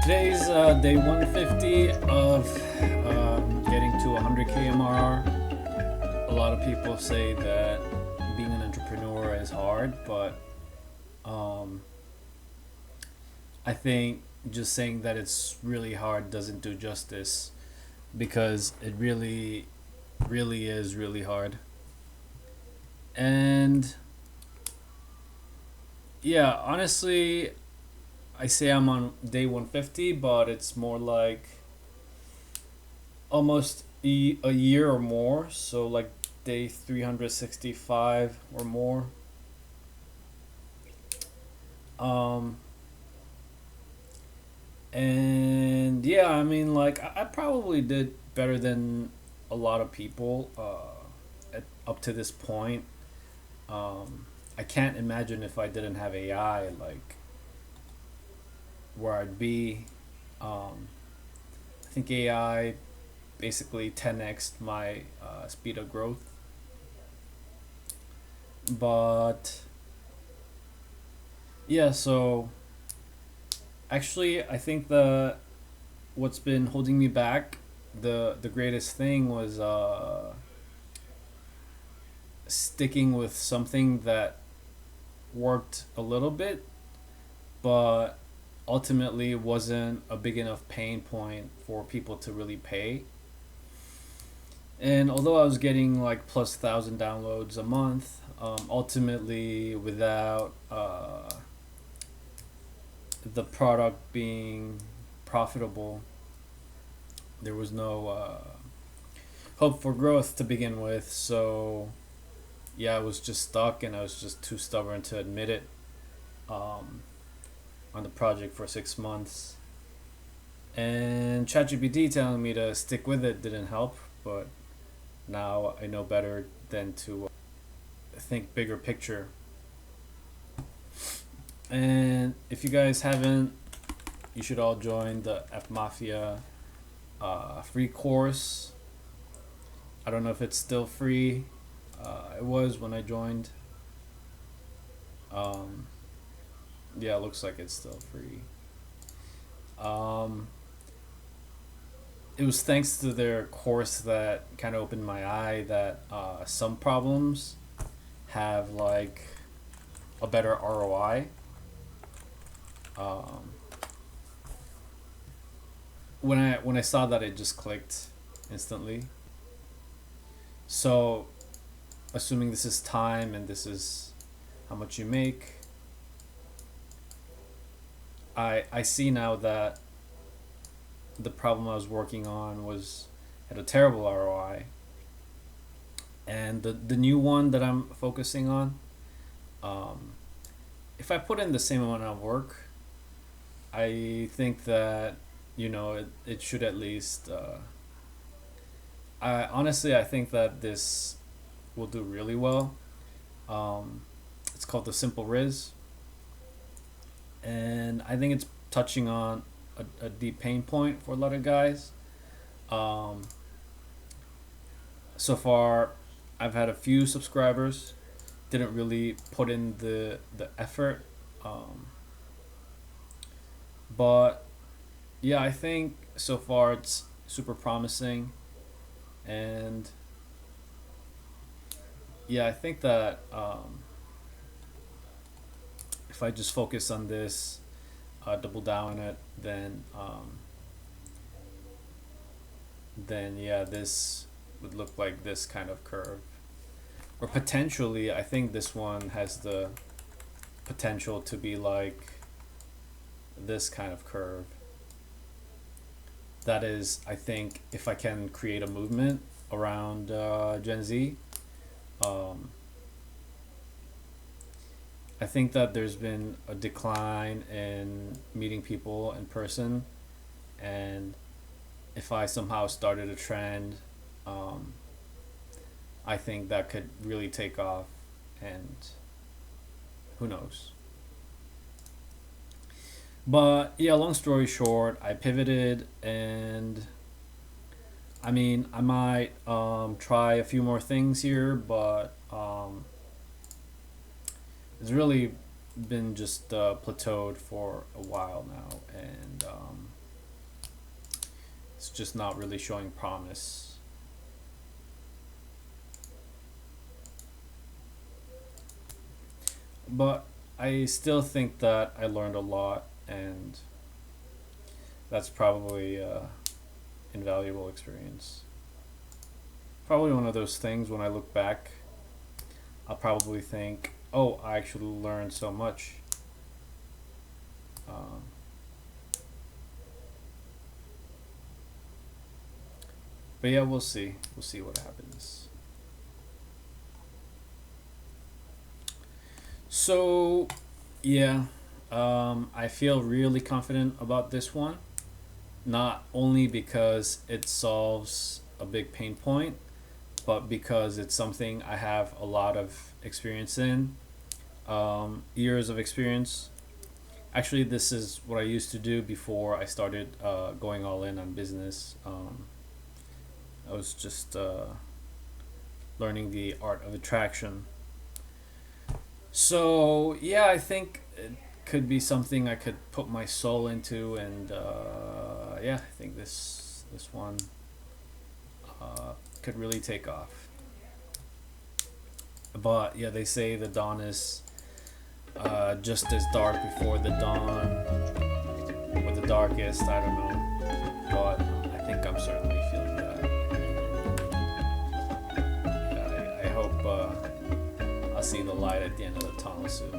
Today's day 150 of getting to 100k MRR. A lot of people say that being an entrepreneur is hard, but um, I think just saying that it's really hard doesn't do justice because it really is really hard. And yeah, honestly, I say I'm on day 150, but it's more like almost a year or more. So, like day 365 or more. Um, and yeah, I mean, like, I probably did better than a lot of people up to this point. I can't imagine if I didn't have AI, like, where I'd be. I think AI basically 10x my speed of growth. But yeah, so actually, I think the what's been holding me back, the greatest thing was sticking with something that worked a little bit, but ultimately wasn't a big enough pain point for people to really pay. And although I was getting like plus 1,000 downloads a month, ultimately without the product being profitable, there was no hope for growth to begin with. So yeah, I was just stuck, and I was just too stubborn to admit it um, on the project for 6 months. And ChatGPT telling me to stick with it didn't help, but now I know better than to think bigger picture. And if you guys haven't, you should all join the F Mafia free course. I don't know if it's still free. It was when I joined. Um, yeah, it looks like it's still free. Um, it was thanks to their course that kind of opened my eye that some problems have like a better ROI. Um, when I saw that, it just clicked instantly. So, assuming this is time and this is how much you make, I see now that the problem I was working on was had a terrible ROI, and the new one that I'm focusing on, um, if I put in the same amount of work, I think that it should at least. I think that this will do really well. Um, it's called the Simple Riz, and I think it's touching on a deep pain point for a lot of guys. Um, so far, I've had a few subscribers. Didn't really put in the effort, um, but yeah, I think so far it's super promising, and yeah, I think that if I just focus on this, double down on it, then yeah, this would look like this kind of curve, or potentially, I think this one has the potential to be like this kind of curve. That is, I think, if I can create a movement around Gen Z. Um, I think that there's been a decline in meeting people in person, and if I somehow started a trend, um, I think that could really take off, and who knows. But yeah, long story short, I pivoted, and I mean, I might try a few more things here, but it's really been just plateaued for a while now, and it's just not really showing promise. But I still think that I learned a lot, and that's probably invaluable experience. Probably one of those things when I look back, I'll probably think, oh, I actually learned so much. Um, but yeah, we'll see. We'll see what happens. So, yeah, I feel really confident about this one. Not only because it solves a big pain point, but because it's something I have a lot of experience in, years of experience. Actually, this is what I used to do before I started going all in on business. I was just learning the art of attraction. So, yeah, I think it could be something I could put my soul into, and yeah, I think this one could really take off. But yeah, they say the dawn is just as dark before the dawn, or the darkest. I don't know, but I think I'm certainly feeling that. Yeah, I hope I'll see the light at the end of the tunnel soon.